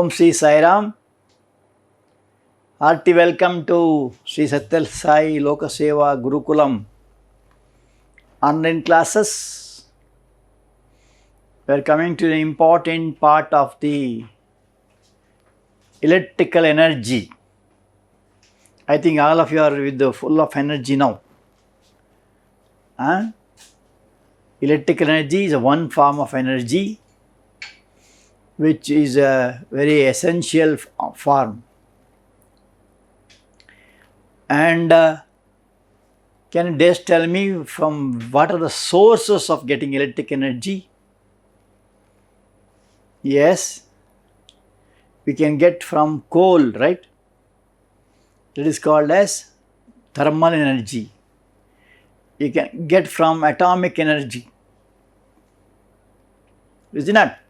Om Sri Sai Ram. Hearty welcome to Sri Satyal Sai Lokaseva Gurukulam online classes. We are coming to the important part of the electrical energy. I think all of you are with the full of energy now. Electrical energy is one form of energy which is a very essential form. And can you just tell me from what are the sources of getting electric energy? Yes, we can get from coal, right? It is called as thermal energy. You can get from atomic energy. Is it not?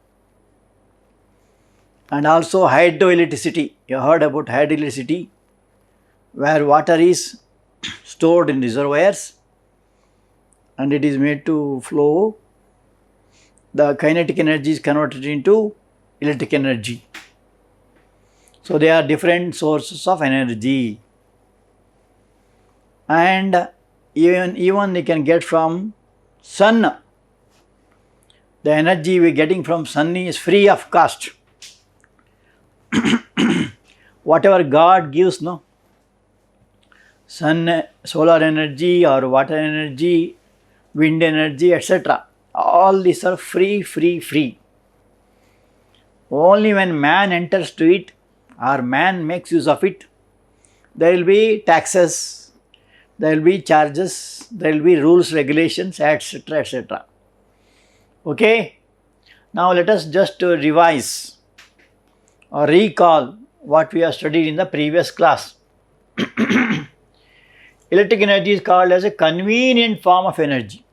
And also hydroelectricity. You heard about hydroelectricity, where water is stored in reservoirs and it is made to flow. The kinetic energy is converted into electric energy. So they are different sources of energy. And even they can get from sun. The energy we are getting from sun is free of cost. Whatever God gives, no? Sun, solar energy or water energy, wind energy, etc. All these are free. Only when man enters to it or man makes use of it, there will be taxes, there will be charges, there will be rules, regulations, etc. Okay? Now let us just revise or recall what we have studied in the previous class. Electric energy is called as a convenient form of energy.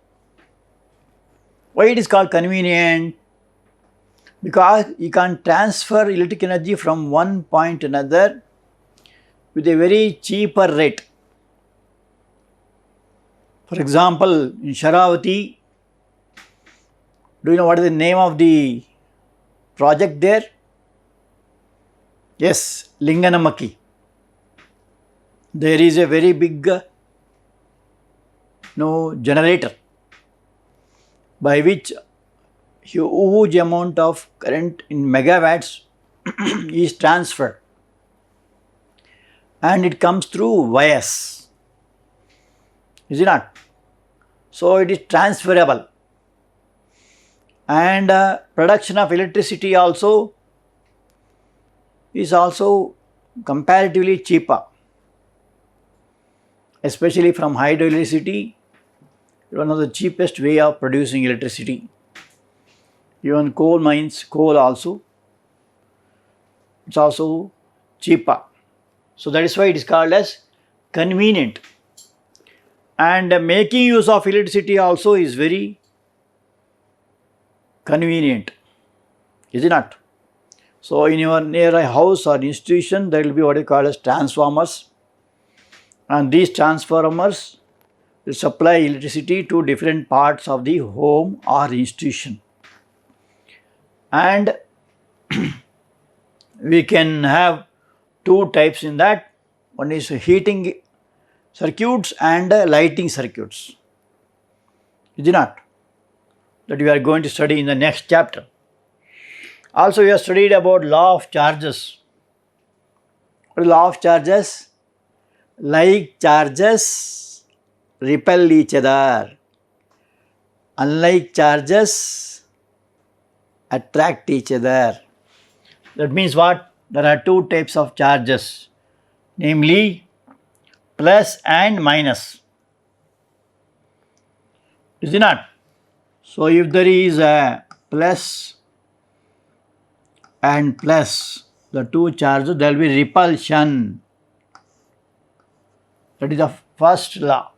Why it is called convenient? Because you can transfer electric energy from one point to another with a very cheaper rate. For example, in Sharavati, do you know what is the name of the project there? Yes, Linganamaki. There is a very big generator by which huge amount of current in megawatts is transferred and it comes through wires. Is it not? So it is transferable. And production of electricity also is also comparatively cheaper, especially from hydroelectricity, one of the cheapest way of producing electricity. Even coal mines, coal also, it's also cheaper. So that is why it is called as convenient. And making use of electricity also is very convenient, is it not? So in your near a house or institution, there will be what is called as transformers, and these transformers will supply electricity to different parts of the home or institution. And we can have two types in that. One is heating circuits and lighting circuits. Is it not? That we are going to study in the next chapter. Also we have studied about law of charges. What is law of charges? Like charges repel each other. Unlike charges attract each other. That means what? There are two types of charges, namely plus and minus. Is it not? So if there is a plus and plus, the two charges, there will be repulsion. That is the first law.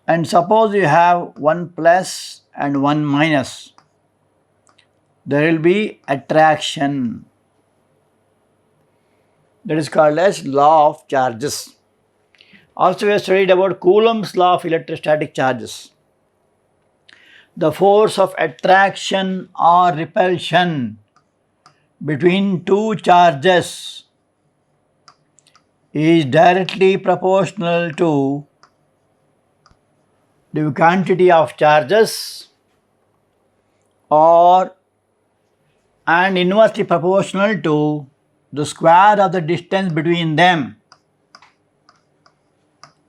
And suppose you have one plus and one minus, there will be attraction. That is called as law of charges. Also we have studied about Coulomb's law of electrostatic charges. The force of attraction or repulsion between two charges is directly proportional to the quantity of charges or and inversely proportional to the square of the distance between them,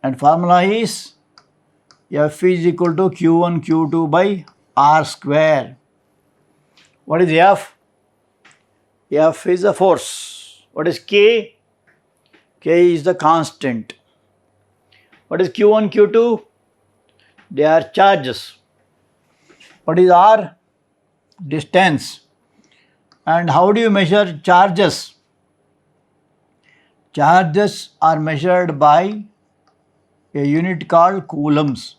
and formula is F is equal to Q1 Q2 by R square. What is F? F is the force. What is K? K is the constant. What is Q1 Q2? They are charges. What is R? Distance. And how do you measure charges? Charges are measured by a unit called coulombs.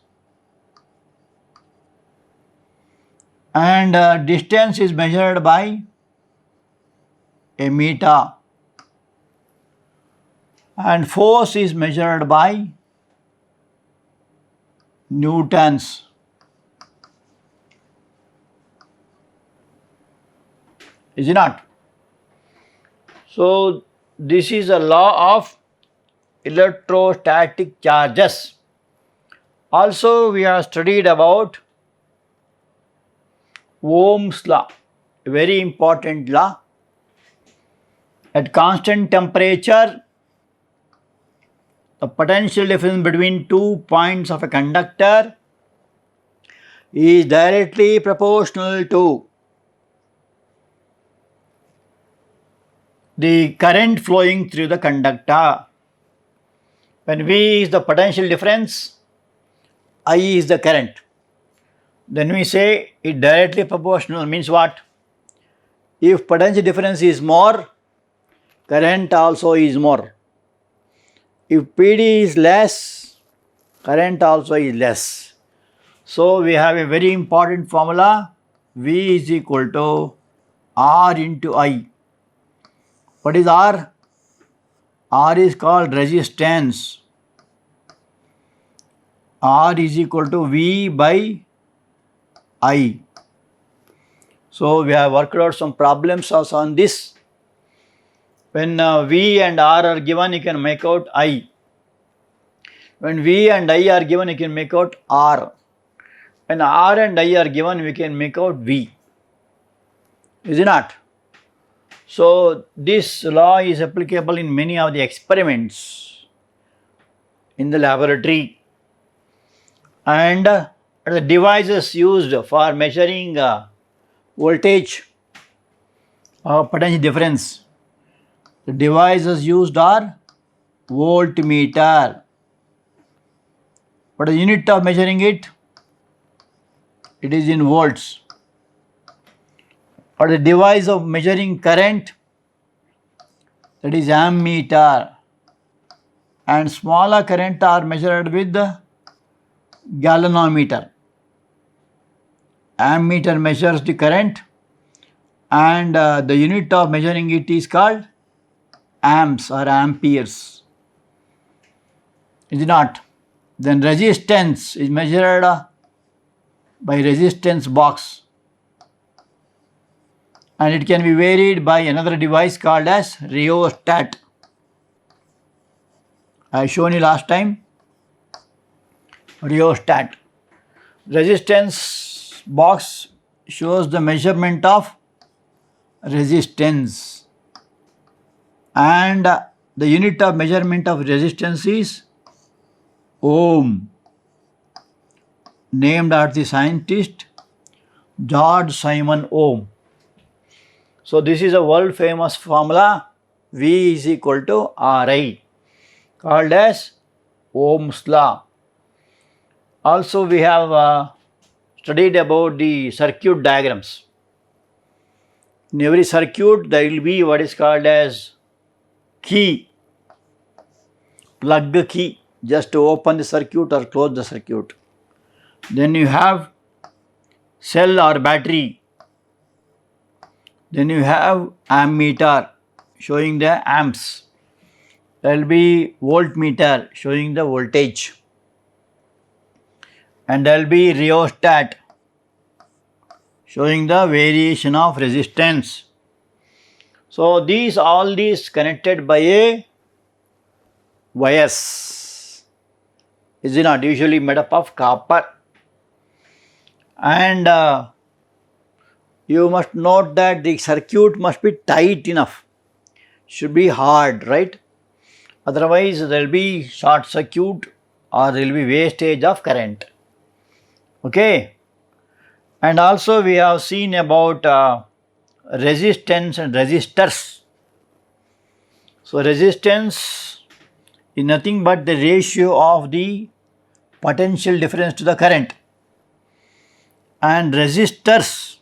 And distance is measured by a meter. And force is measured by newtons. Is it not? So this is a law of electrostatic charges. Also we have studied about Ohm's law, a very important law. At constant temperature, the potential difference between 2 points of a conductor is directly proportional to the current flowing through the conductor. When V is the potential difference, I is the current. Then we say it directly proportional means what? If potential difference is more, current also is more. If PD is less, current also is less. So we have a very important formula, V is equal to R into I. What is R? R is called resistance. R is equal to V by I. So we have worked out some problems also on this. When V and R are given, you can make out I. When V and I are given, you can make out R. When R and I are given, we can make out V. Is it not? So this law is applicable in many of the experiments in the laboratory. And the devices used for measuring voltage or potential difference, the devices used are voltmeter. What is the unit of measuring it? It is in volts. What is the device of measuring current? That is ammeter. And smaller current are measured with the galvanometer. Ammeter measures the current, and the unit of measuring it is called amps or amperes. Is it not? Then resistance is measured by resistance box, and it can be varied by another device called as rheostat. I shown you last time. Rheostat. Resistance box shows the measurement of resistance, and the unit of measurement of resistance is ohm, named after the scientist George Simon Ohm. So this is a world famous formula, V is equal to Ri, called as Ohm's law. Also we have studied about the circuit diagrams. In every circuit there will be what is called as key, plug key, just to open the circuit or close the circuit. Then you have cell or battery. Then you have ammeter showing the amps. There will be voltmeter showing the voltage. And there will be rheostat showing the variation of resistance. So all these connected by a wires, is it not, usually made up of copper. And you must note that the circuit must be tight enough, should be hard, right? Otherwise there will be short circuit or there will be wastage of current. Okay. And also we have seen about resistance and resistors. So resistance is nothing but the ratio of the potential difference to the current. And resistors,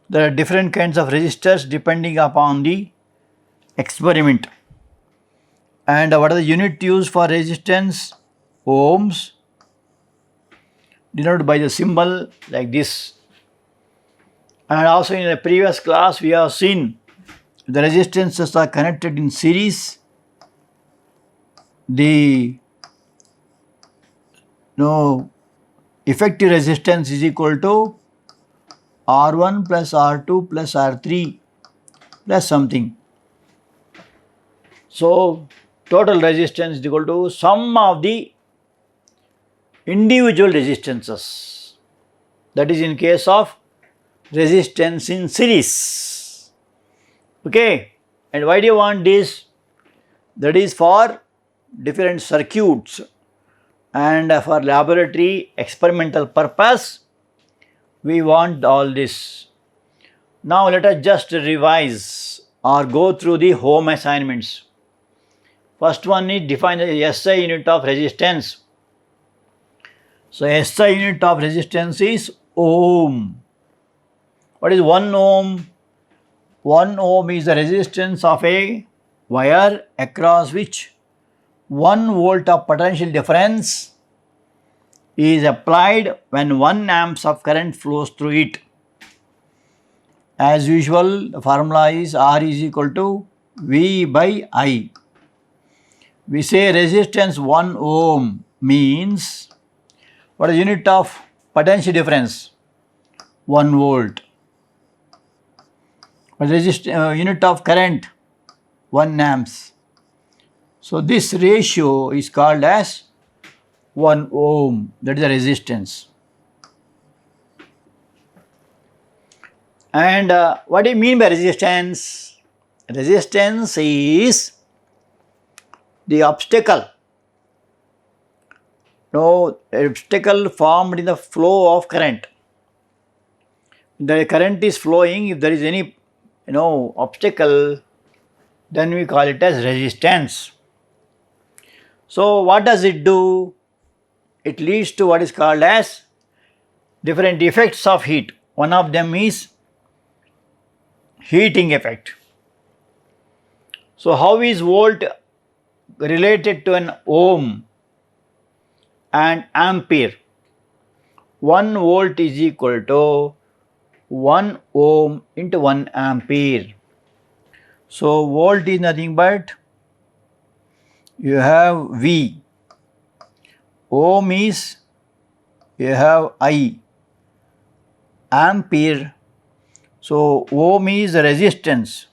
there are different kinds of resistors depending upon the experiment. And what are the unit used for resistance? Ohms, denoted by the symbol like this. And also in the previous class we have seen the resistances are connected in series. The effective resistance is equal to R1 plus R2 plus R3 plus something. So total resistance is equal to sum of the individual resistances. That is in case of resistance in series. Okay. And why do you want this? That is for different circuits and for laboratory experimental purpose we want all this. Now let us just revise or go through the home assignments. First one is define the SI unit of resistance. So SI unit of resistance is ohm. What is 1 ohm? 1 ohm is the resistance of a wire across which 1 volt of potential difference is applied when 1 amps of current flows through it. As usual, the formula is R is equal to V by I. We say resistance 1 ohm means what is unit of potential difference? 1 volt. What is unit of current? 1 amps. So this ratio is called as 1 ohm, that is the resistance. And what do you mean by resistance? Resistance is the obstacle. Obstacle formed in the flow of current. The current is flowing, if there is any obstacle, then we call it as resistance. So what does it do? It leads to what is called as different effects of heat. One of them is heating effect. So how is volt related to an ohm and ampere? 1 volt is equal to 1 ohm into 1 ampere. So volt is nothing but you have V, ohm is you have I, ampere, so ohm is resistance,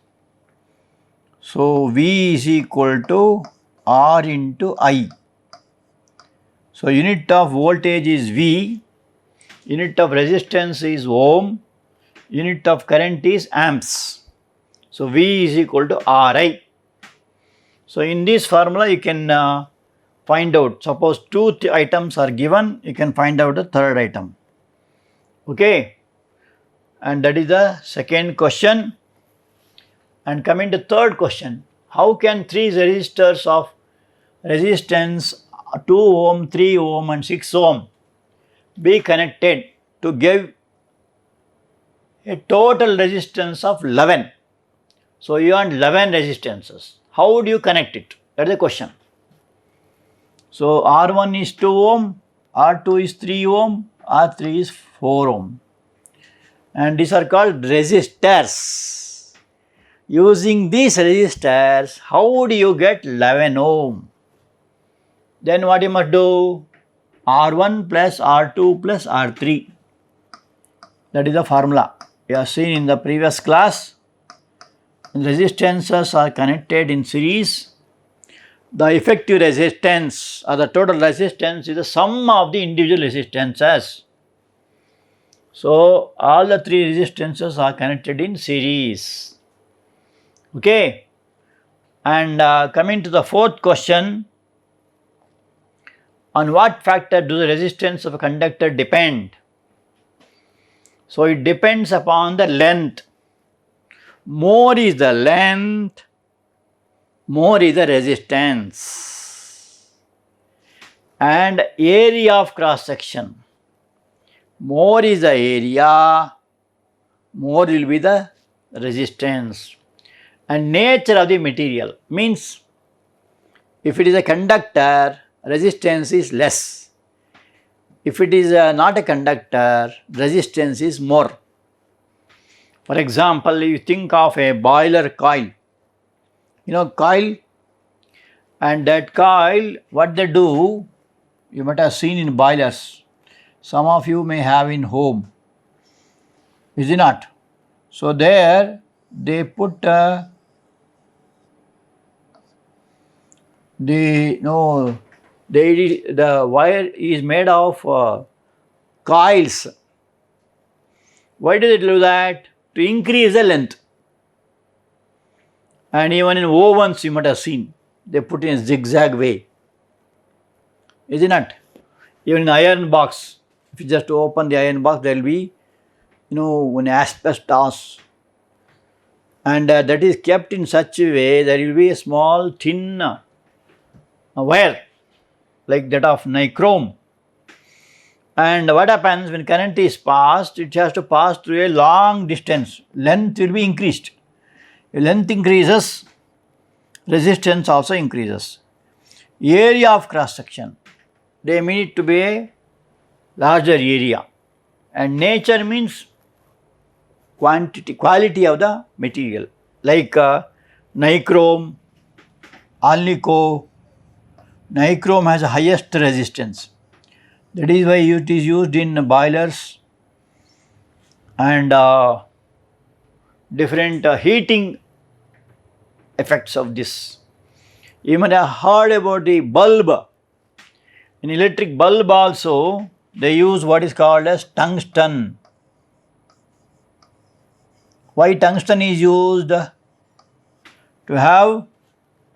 so V is equal to R into I. So unit of voltage is V, unit of resistance is ohm, unit of current is amps. So V is equal to Ri. So in this formula you can find out, suppose 2 items are given, you can find out the third item. Okay. And that is the second question. And coming to third question, how can 3 resistors of resistance 2 ohm, 3 ohm and 6 ohm be connected to give a total resistance of 11? So you want 11 resistances. How would you connect it? That is the question. So R1 is 2 ohm, R2 is 3 ohm, R3 is 4 ohm. And these are called resistors. Using these resistors, how would you get 11 ohm? Then what you must do? R1 plus R2 plus R3. That is the formula. We have seen in the previous class. resistances are connected in series, the effective resistance or the total resistance is the sum of the individual resistances. So, all the three resistances are connected in series. Okay. And coming to the fourth question, on what factor do the resistance of a conductor depend? So, it depends upon the length. More is the length, more is the resistance. And area of cross section. More is the area, more will be the resistance. And nature of the material means if it is a conductor, resistance is less. If it is not a conductor, resistance is more. For example, you think of a boiler coil. You know coil, and that coil, what they do, you might have seen in boilers. Some of you may have in home, is it not? So there they put the wire is made of coils. Why do they do that? To increase the length. And even in ovens you might have seen, they put in a zigzag way, is it not? Even in iron box, if you just open the iron box, there will be an asbestos, and that is kept in such a way there will be a small thin wire like that of nichrome. And what happens when current is passed, it has to pass through a long distance, length will be increased. If length increases, resistance also increases. Area of cross section, they mean it to be a larger area. And nature means quality of the material, like nichrome, alnico. Nichrome has the highest resistance. That is why it is used in boilers and different heating effects of this. You might have heard about the bulb. In electric bulb also, they use what is called as tungsten. Why tungsten is used? To have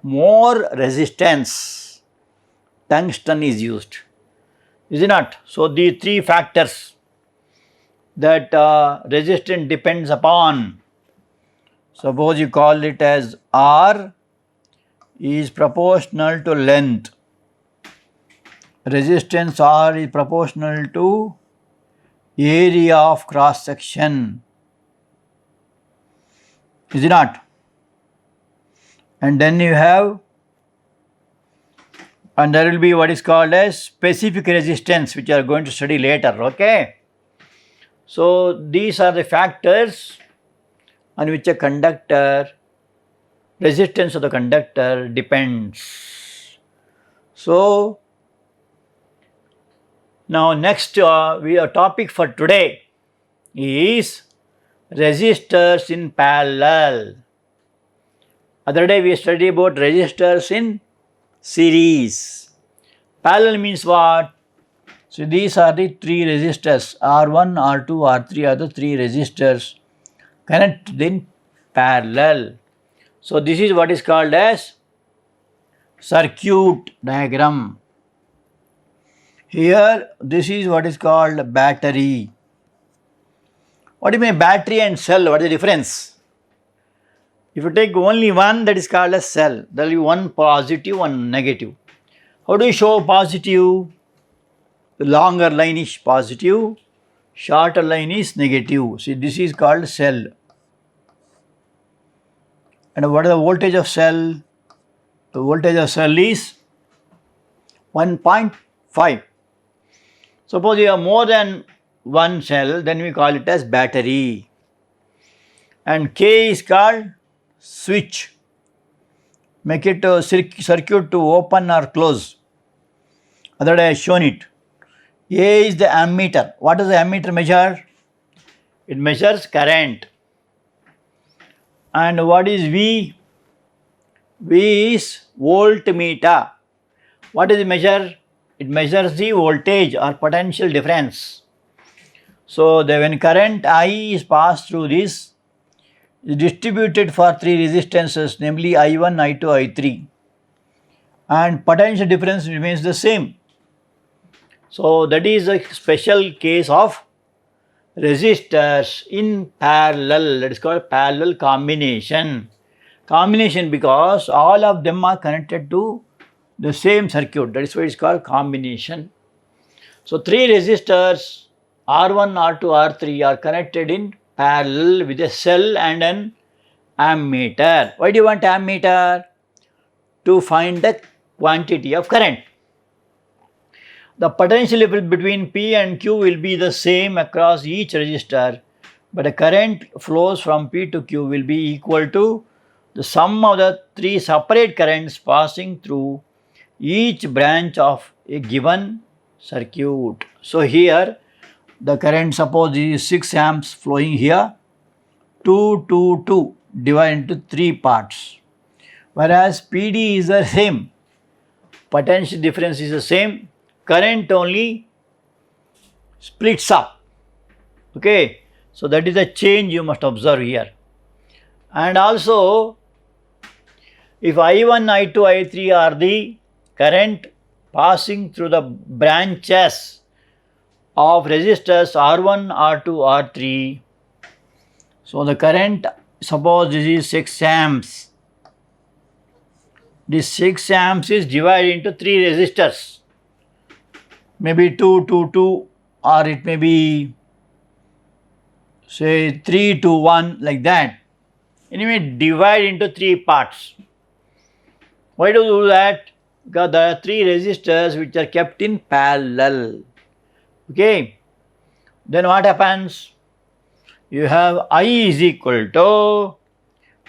more resistance, tungsten is used, is it not? So, the three factors that resistance depends upon, suppose you call it as R is proportional to length, resistance R is proportional to area of cross section, is it not? And then you have, and there will be what is called as specific resistance, which you are going to study later, okay? So, these are the factors on which a conductor, resistance of the conductor depends. So, now next our topic for today is resistors in parallel. Other day we studied about resistors in series. Parallel means what? So these are the three resistors, R1, R2, R3 are the three resistors connected in parallel. So this is what is called as circuit diagram. Here this is what is called battery. What do you mean battery and cell? What is the difference? If you take only one, that is called a cell. There will be one positive, one negative. How do you show positive? The longer line is positive, shorter line is negative. See, this is called cell. And what is the voltage of cell? The voltage of cell is 1.5. Suppose you have more than one cell, then we call it as battery. And K is called switch. Make it a circuit to open or close. Other day I have shown it. A is the ammeter. What does the ammeter measure? It measures current. And what is V? V is voltmeter. What does it measure? It measures the voltage or potential difference. So when current I is passed through this, is distributed for three resistances, namely I1, I2, I3, and potential difference remains the same. So that is a special case of resistors in parallel. That is called parallel combination. Combination because all of them are connected to the same circuit. That is why it is called combination. So three resistors R1, R2, R3 are connected in parallel with a cell and an ammeter. Why do you want ammeter? To find the quantity of current. The potential between P and Q will be the same across each resistor, but the current flows from P to Q will be equal to the sum of the three separate currents passing through each branch of a given circuit. So here the current, suppose is 6 amps flowing here, 2, 2, 2 divided into 3 parts, whereas PD is the same, potential difference is the same, current only splits up. Okay, so that is the change you must observe here. And also, if I1, I2, I3 are the current passing through the branches of resistors R1, R2, R3, so the current, suppose this is 6 amps. This 6 amps is divided into 3 resistors, maybe 2, 2, 2, or it may be say 3, 2, 1, like that. Anyway, divide into 3 parts. Why do you do that? Because there are 3 resistors which are kept in parallel. Okay, then what happens? You have I is equal to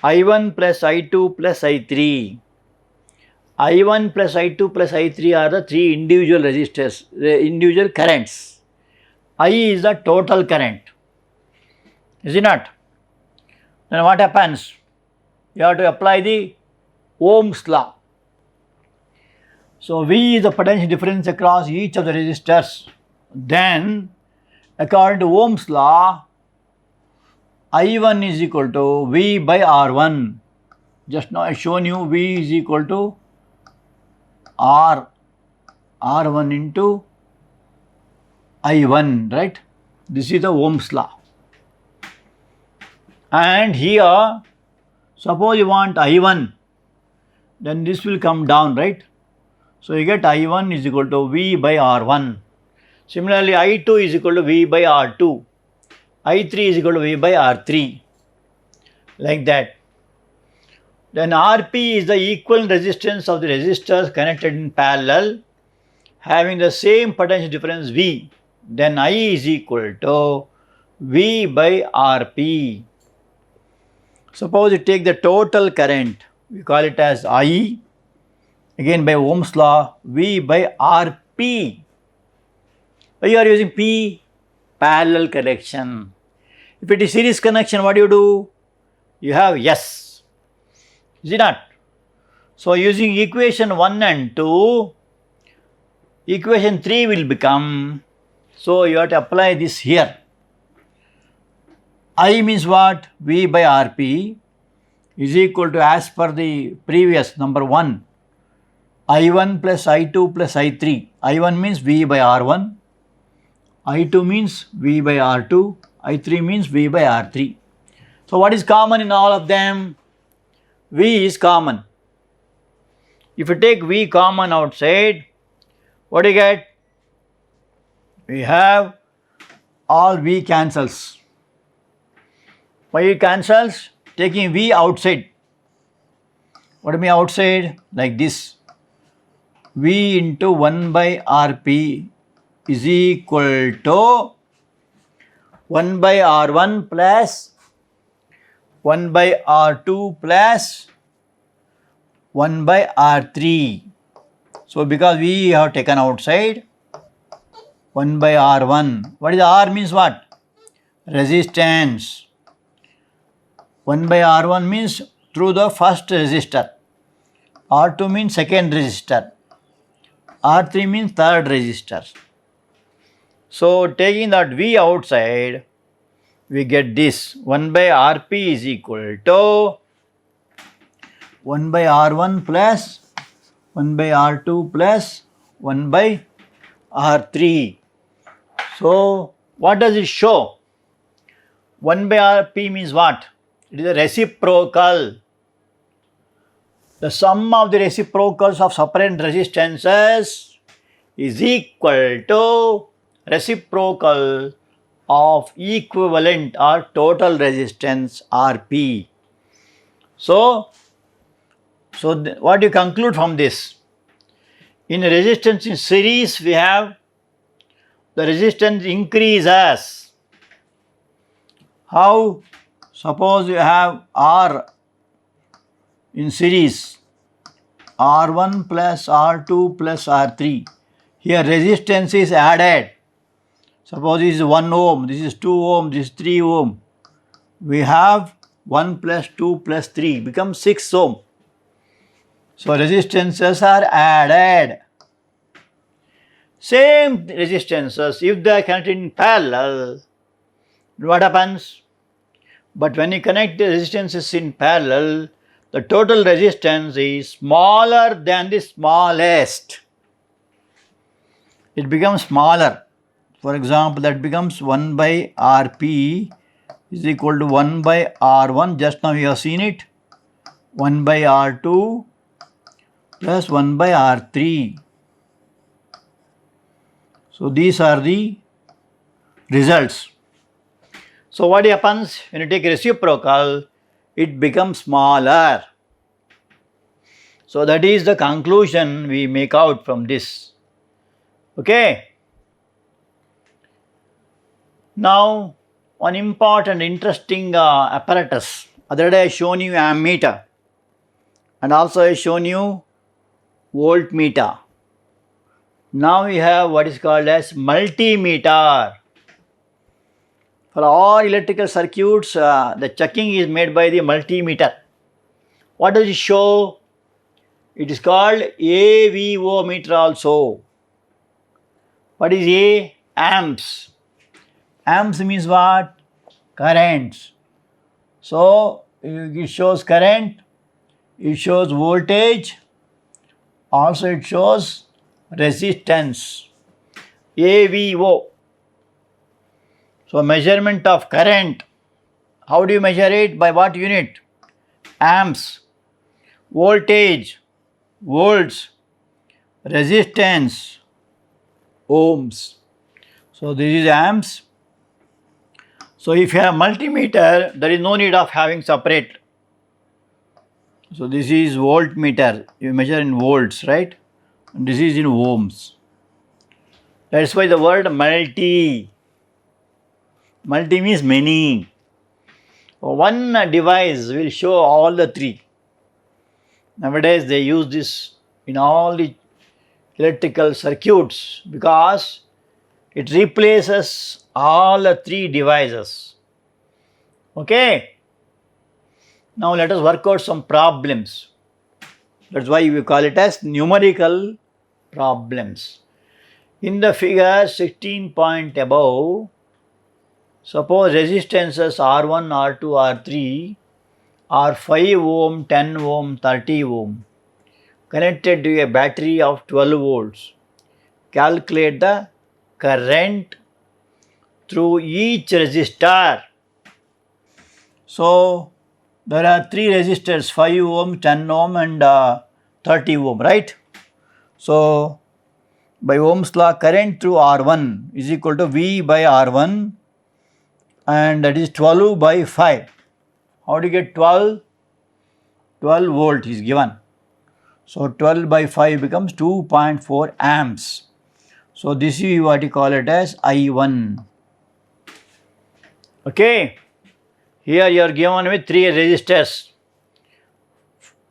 I1 plus I2 plus I3. I1 plus I2 plus I3 are the 3 individual resistors, individual currents. I is the total current, is it not? Then what happens? You have to apply the Ohm's law. So V is the potential difference across each of the resistors. Then according to Ohm's law, I1 is equal to V by R1. Just now I shown you V is equal to R1 into I1, right? This is the Ohm's law. And here, suppose you want I1, then this will come down, right? So you get I1 is equal to V by R1. Similarly, I2 is equal to V by R2. I3 is equal to V by R3. Like that. Then Rp is the equivalent resistance of the resistors connected in parallel having the same potential difference V. Then I is equal to V by Rp. Suppose you take the total current, we call it as I, again by Ohm's law, V by Rp. Why you are using P? Parallel connection. If it is series connection, what do? You have S. Is it not? So using equation 1 and 2, equation 3 will become, so you have to apply this here. I means what? V by Rp is equal to, as per the previous number 1, I1 plus I2 plus I3. I1 means V by R1, I2 means V by R2, I3 means V by R3. So what is common in all of them? V is common. If you take V common outside, what do you get? We have all V cancels. Why it cancels? Taking V outside. What do you mean outside? Like this. V into 1 by Rp is equal to 1 by R1 plus 1 by R2 plus 1 by R3. So because we have taken outside 1 by R1. What is R means what? Resistance. 1 by R1 means through the first resistor. R2 means second resistor. R3 means third resistor. So taking that V outside, we get this 1 by Rp is equal to 1 by R1 plus 1 by R2 plus 1 by R3. So what does it show? 1 by Rp means what? It is a reciprocal. The sum of the reciprocals of separate resistances is equal to reciprocal of equivalent or total resistance Rp. So what do you conclude from this? In resistance in series, we have the resistance increases. How? Suppose you have R in series, R1 plus R2 plus R3. Here resistance is added. Suppose this is 1 ohm, this is 2 ohm, this is 3 ohm. We have 1 plus 2 plus 3 becomes 6 ohm. So resistances are added. Same resistances, if they are connected in parallel, what happens? But when you connect the resistances in parallel, the total resistance is smaller than the smallest. It becomes smaller. For example, that becomes 1 by Rp is equal to 1 by R1. Just now you have seen it. 1 by R2 plus 1 by R3. So these are the results. So what happens when you take reciprocal? It becomes smaller. So that is the conclusion we make out from this. Okay. Now one important interesting apparatus. Other day I shown you ammeter and also I shown you voltmeter. Now we have what is called as multimeter. For all electrical circuits, the checking is made by the multimeter. What does it show? It is called AVO meter also. What is A? Amps. Amps means what? Currents. So it shows current, it shows voltage, also it shows resistance. AVO. So measurement of current. How do you measure it? By what unit? Amps. Voltage, volts. Resistance, ohms. So this is amps. So if you have multimeter, there is no need of having separate. So this is voltmeter. You measure in volts, right? And this is in ohms. That's why the word multi. Multi means many. One device will show all the three. Nowadays they use this in all the electrical circuits because it replaces all the three devices. Okay. Now let us work out some problems. That's why we call it as numerical problems. In the figure 16 point above, suppose resistances R1, R2, R3 are 5 ohm, 10 ohm, 30 ohm connected to a battery of 12 volts. Calculate the current through each resistor. So there are three resistors, 5 ohm, 10 ohm and 30 ohm, right? So by Ohm's law, current through R1 is equal to V by R1 and that is 12 by 5. How do you get 12? 12 volt is given. So 12 by 5 becomes 2.4 amps. So this is what you call it as I1. Okay. Here you are given with three resistors.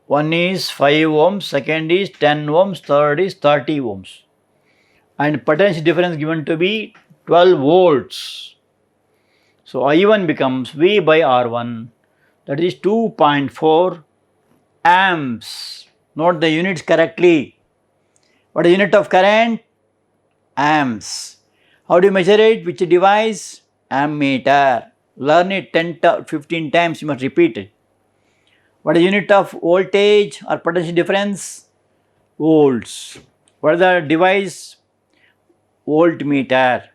One is 5 ohms, second is 10 ohms, third is 30 ohms. And potential difference given to be 12 volts. So I1 becomes V by R1, that is 2.4 amps. Note the units correctly. What is unit of current? Amps. How do you measure it? Which device? Ammeter. Learn it 15 times, you must repeat it. What is unit of voltage or potential difference? Volts. What is the device? Voltmeter.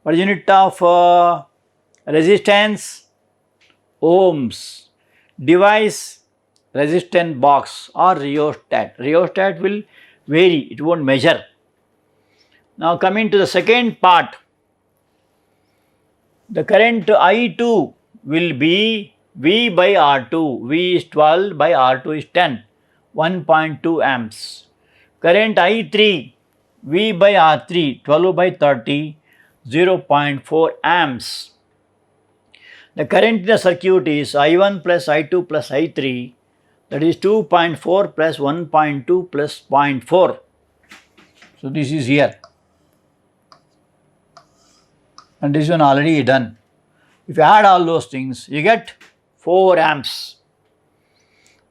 What is unit of resistance? Ohms. Device? Resistance box or rheostat. Rheostat will vary, it won't measure. Now coming to the second part, the current I2 will be V by R2. V is 12 by R2 is 10, 1.2 amps. Current I3, V by R3, 12 by 30, 0.4 amps. The current in the circuit is I1 plus I2 plus I3, that is 2.4 plus 1.2 plus 0.4. So this is here. And this one already done. If you add all those things, you get 4 amps.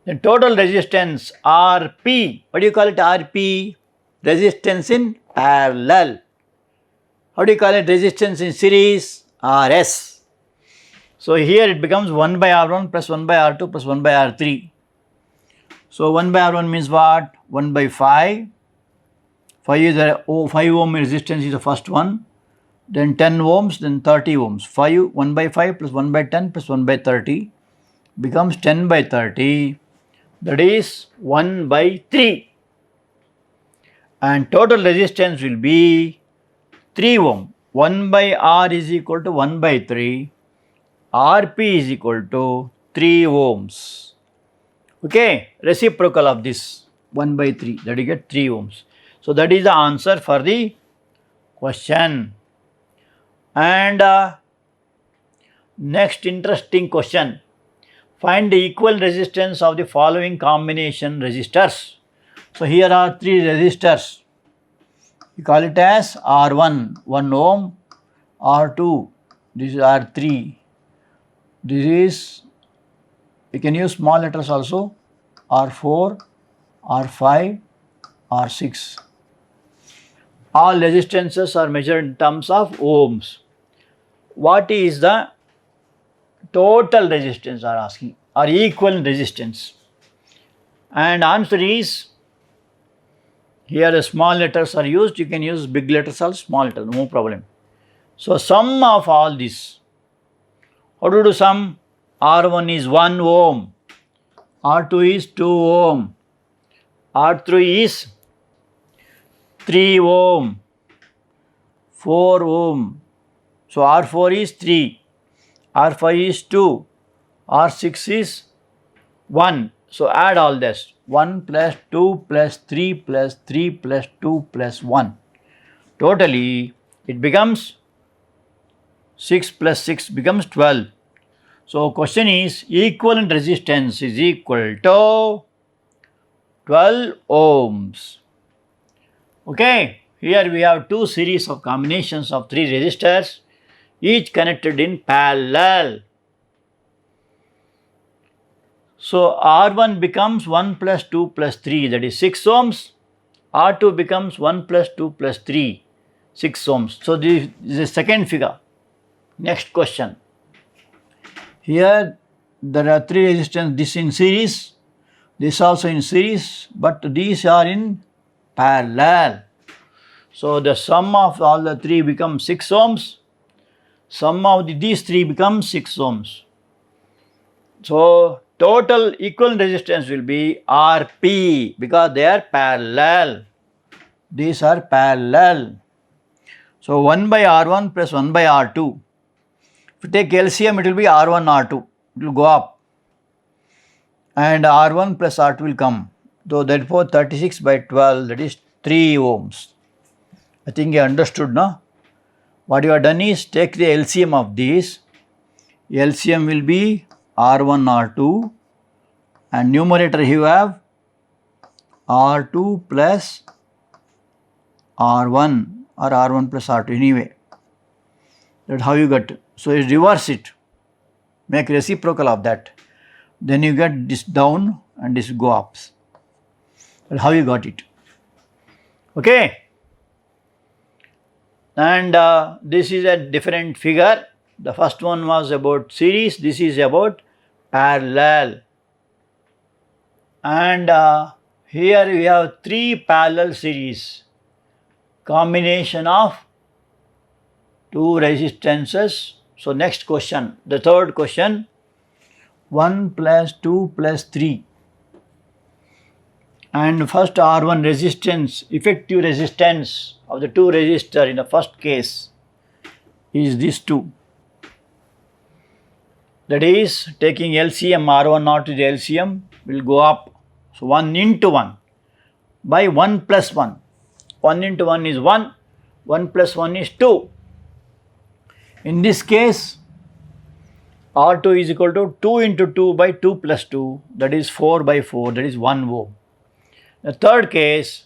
The total resistance Rp, what do you call it Rp? Resistance in parallel. How do you call it resistance in series? Rs. So here it becomes 1 by R1 plus 1 by R2 plus 1 by R3. So 1 by R1 means what? 1 by 5. 5 is a 5 ohm resistance is the first one. Then 10 ohms, then 30 ohms. 1 by 5 plus 1 by 10 plus 1 by 30 becomes 10 by 30. That is 1 by 3. And total resistance will be 3 ohm. 1 by R is equal to 1 by 3. Rp is equal to 3 ohms. Okay, reciprocal of this 1 by 3, that you get 3 ohms. So that is the answer for the question. And next interesting question, find the equal resistance of the following combination resistors. So here are 3 resistors, you call it as R1, 1 ohm, R2, this is R3, this is, you can use small letters also, R4, R5, R6. All resistances are measured in terms of ohms. What is the total resistance are asking, or equal resistance? And answer is, here the small letters are used, you can use big letters or small letters, no problem. So sum of all this, how to do sum? R1 is 1 ohm, R2 is 2 ohm, R3 is 3 ohm, 4 ohm. So R4 is 3, R5 is 2, R6 is 1. So add all this, 1 plus 2 plus 3 plus 3 plus 2 plus 1. Totally it becomes 6 plus 6 becomes 12. So question is, equivalent resistance is equal to 12 ohms. Okay, here we have 2 series of combinations of 3 resistors, each connected in parallel. So R1 becomes 1 plus 2 plus 3, that is 6 ohms. R2 becomes 1 plus 2 plus 3, 6 ohms. So this is the second figure. Next question. Here there are 3 resistors, this in series, this also in series, but these are in parallel. So the sum of all the 3 becomes 6 ohms. Sum of these 3 becomes 6 ohms. So total equivalent resistance will be Rp, because they are parallel. These are parallel. So 1 by R1 plus 1 by R2. If you take LCM, it will be R1, R2. It will go up. And R1 plus R2 will come. So therefore 36 by 12, that is 3 ohms. I think you understood, no? What you have done is take the LCM of these. LCM will be R1, R2, and numerator you have R2 plus R1 or R1 plus R2 anyway. That's how you got. So you reverse it, make reciprocal of that. then you get this down and this go up. That's how you got it. Okay. And this is a different figure. The first one was about series, this is about parallel. And here we have three parallel series, combination of two resistances. So next question, the third question, 1 plus 2 plus 3. And first R1 resistance, effective resistance of the two resistor in the first case is this 2. That is, taking LCM, R1 naught to the LCM will go up. So 1 into 1 by 1 plus 1. 1 into 1 is 1, 1 plus 1 is 2. In this case, R2 is equal to 2 into 2 by 2 plus 2, that is 4 by 4, that is 1 ohm. The third case,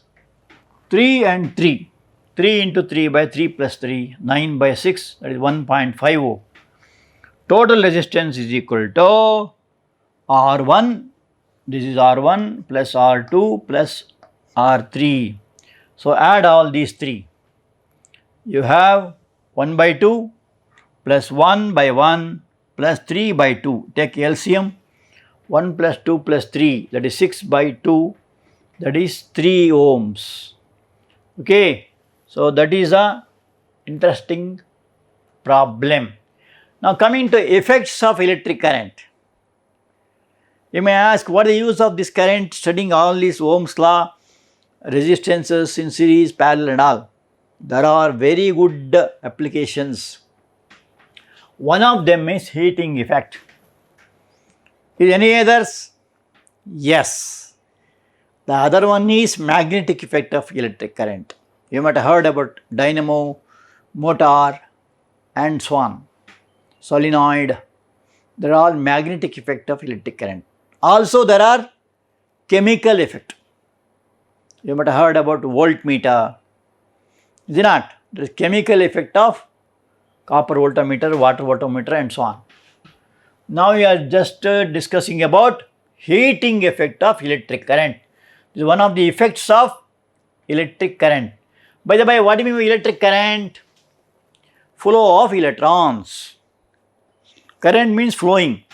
3 and 3. 3 into 3 by 3 plus 3, 9 by 6, that is 1.5 ohm. Total resistance is equal to R1, this is R1 plus R2 plus R3. So add all these three. You have 1 by 2 plus 1 by 1 plus 3 by 2. Take LCM, 1 plus 2 plus 3, that is 6 by 2, that is 3 ohms. Okay, so that is a interesting problem. Now coming to effects of electric current. You may ask, what is the use of this current, studying all these Ohm's law, resistances in series, parallel and all. There are very good applications. One of them is heating effect. Is any others? Yes. The other one is magnetic effect of electric current. You might have heard about dynamo, motor and so on. Solenoid. They are all magnetic effect of electric current. Also there are chemical effect. You might have heard about voltmeter. Is it not? There is chemical effect of copper voltmeter, water voltmeter and so on. Now we are just discussing about heating effect of electric current. This is one of the effects of electric current. By the way, what do you mean by electric current? Flow of electrons. Current means flowing.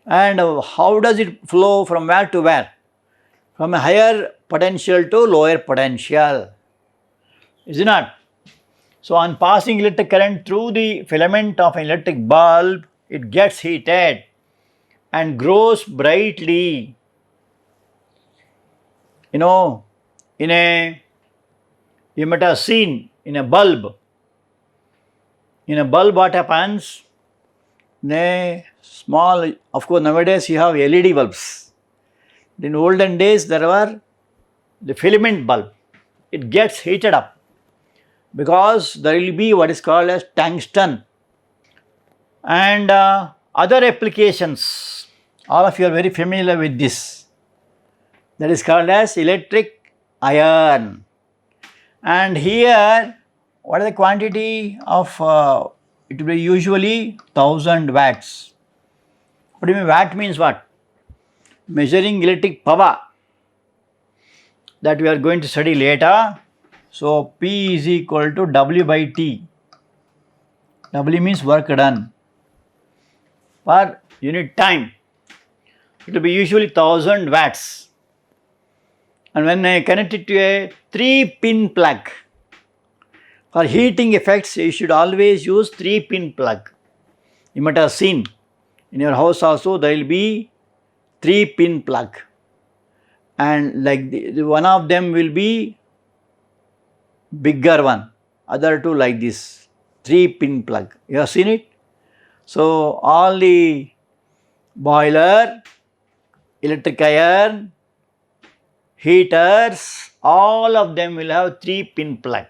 And how does it flow, from where to where? From a higher potential to lower potential. Is it not? So on passing electric current through the filament of an electric bulb, it gets heated and grows brightly. You know, you might have seen in a bulb. In a bulb what happens? Small, of course nowadays you have LED bulbs. In olden days there were the filament bulb. It gets heated up because there will be what is called as tungsten. And other applications, all of you are very familiar with this. That is called as electric iron. And here, what is the quantity of, it will be usually 1000 watts. What do you mean watt means what? Measuring electric power, that we are going to study later. So P is equal to W by T. W means work done per unit time. It will be usually 1000 watts. And when I connect it to a 3-pin plug, for heating effects you should always use 3-pin plug. You might have seen in your house also there will be 3-pin plug, and like the one of them will be bigger one, other two like this 3-pin plug. You have seen it? So all the boiler, electric iron, heaters, all of them will have 3-pin plug.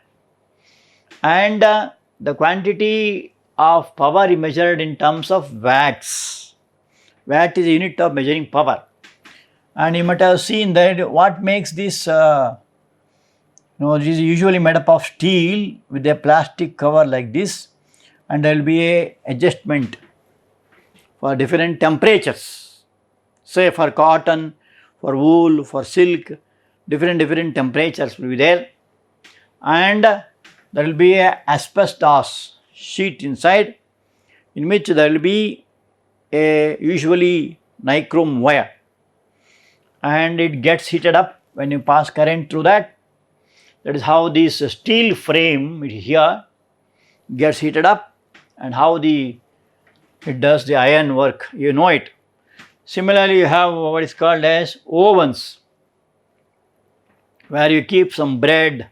And the quantity of power is measured in terms of watts. Watt is a unit of measuring power. And you might have seen that what makes this, this is usually made up of steel with a plastic cover like this, and there will be a adjustment for different temperatures. Say for cotton, for wool, for silk, different temperatures will be there, and there will be a asbestos sheet inside, in which there will be a usually nichrome wire, and it gets heated up when you pass current through that. That is how this steel frame here gets heated up, and how it does the iron work, you know it. Similarly, you have what is called as ovens, where you keep some bread,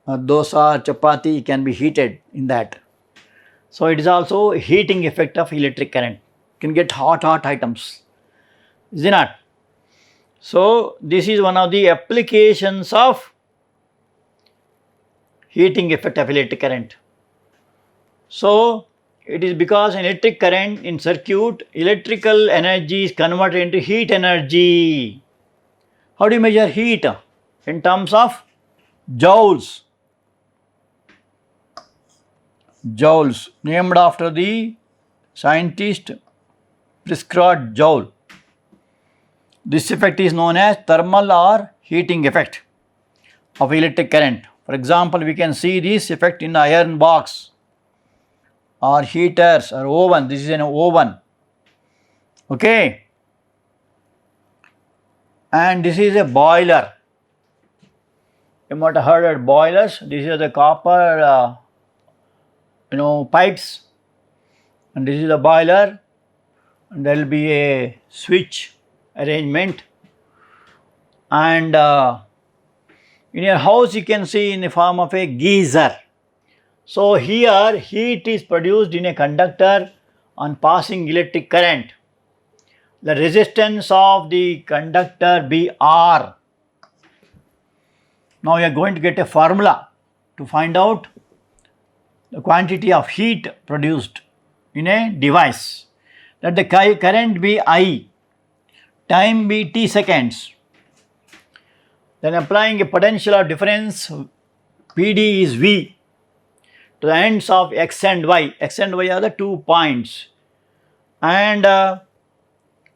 dosa, chapati can be heated in that. So it is also a heating effect of electric current. You can get hot items, is it not? So this is one of the applications of heating effect of electric current. So it is because in electric current in circuit, electrical energy is converted into heat energy. How do you measure heat? In terms of joules. Joules, named after the scientist Prescott Joule. This effect is known as thermal or heating effect of electric current. For example, we can see this effect in iron box or heaters or oven. This is an oven. Okay. And this is a boiler. You might have heard of boilers. This is the copper pipes, and this is the boiler, and there will be a switch arrangement, and in your house you can see in the form of a geyser. So here heat is produced in a conductor on passing electric current. The resistance of the conductor be R. Now we are going to get a formula to find out the quantity of heat produced in a device. Let the current be I, time be t seconds. Then applying a potential of difference, Pd is V, to the ends of x and y. X and y are the 2 points. And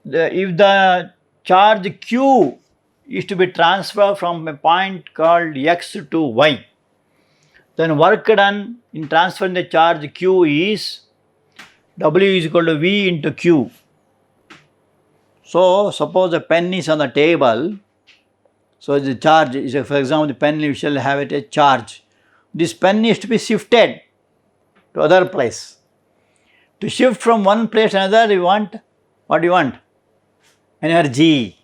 if the charge Q is to be transferred from a point called x to y, then work done in transferring the charge Q is W is equal to V into Q. So suppose the pen is on the table. So the charge is, for example, the pen, you shall have it a charge. This pen needs to be shifted to other place. To shift from one place to another, you want, what do you want? Energy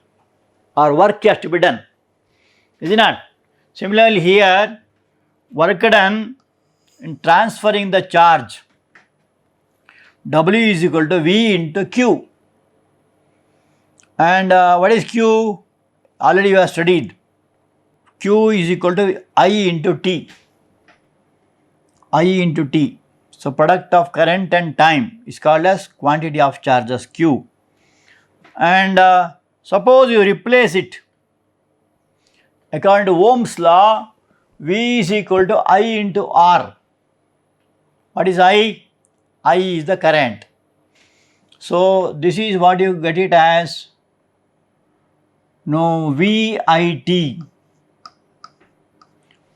or work has to be done. Is it not? Similarly here, work done in transferring the charge, W is equal to V into Q. And what is Q? Already you have studied. Q is equal to I into T. I into T. So product of current and time is called as quantity of charges Q. And suppose you replace it. According to Ohm's law, V is equal to I into R. What is I? I is the current. So this is what you get it as VIT.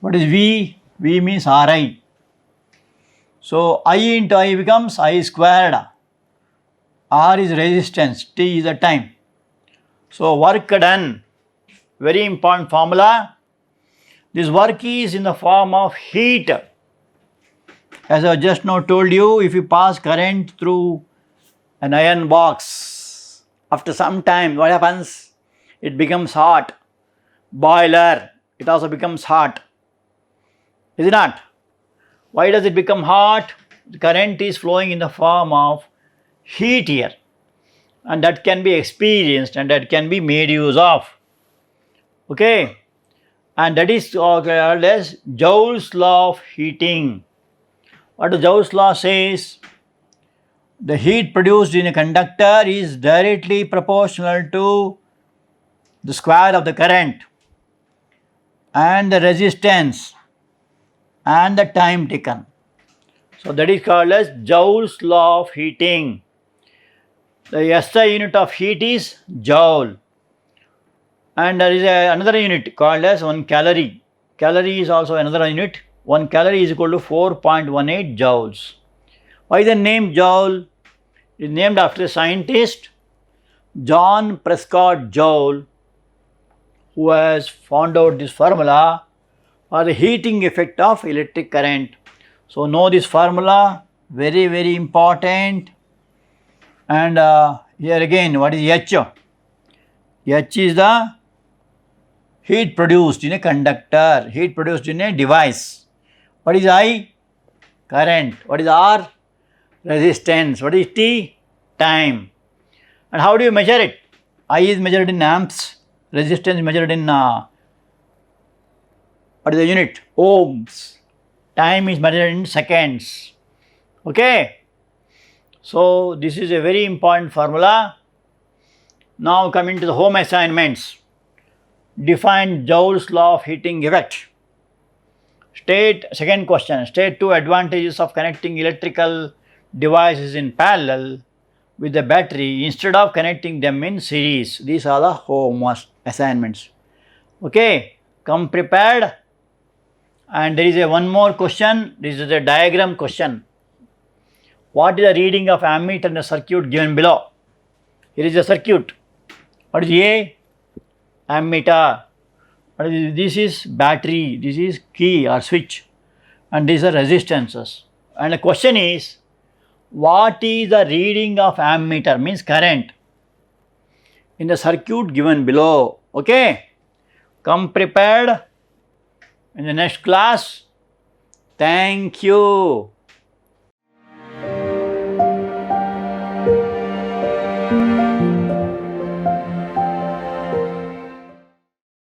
What is V? V means RI. So I into I becomes I squared. R is resistance, T is the time. So work done, very important formula. This work is in the form of heat. As I just now told you, if you pass current through an iron box, after some time what happens? It becomes hot. Boiler, it also becomes hot. Is it not? Why does it become hot? The current is flowing in the form of heat here, and that can be experienced and that can be made use of. Okay, and that is called as Joule's law of heating. What Joule's law says? The heat produced in a conductor is directly proportional to the square of the current and the resistance and the time taken. So that is called as Joule's law of heating. The SI unit of heat is joule. And there is another unit called as 1 calorie. Calorie is also another unit. 1 calorie is equal to 4.18 joules. Why the name joule? It is named after a scientist, John Prescott Joule, who has found out this formula for the heating effect of electric current. So know this formula, very very important. And here again, what is H? H is the heat produced in a conductor, heat produced in a device. What is I? Current. What is R? Resistance. What is T? Time. And how do you measure it? I is measured in amps, resistance is measured in what is the unit? Ohms. Time is measured in seconds. Okay. So this is a very important formula. Now coming to the home assignments. Define Joule's law of heating effect. Second question, state 2 advantages of connecting electrical devices in parallel with the battery instead of connecting them in series. These are the home assignments. Okay, come prepared. And there is one more question. This is a diagram question. What is the reading of ammeter in the circuit given below? Here is a circuit. What is A? Ammeter. This is battery, this is key or switch, and these are resistances. And the question is, what is the reading of ammeter, means current, in the circuit given below? Okay, come prepared in the next class. Thank you.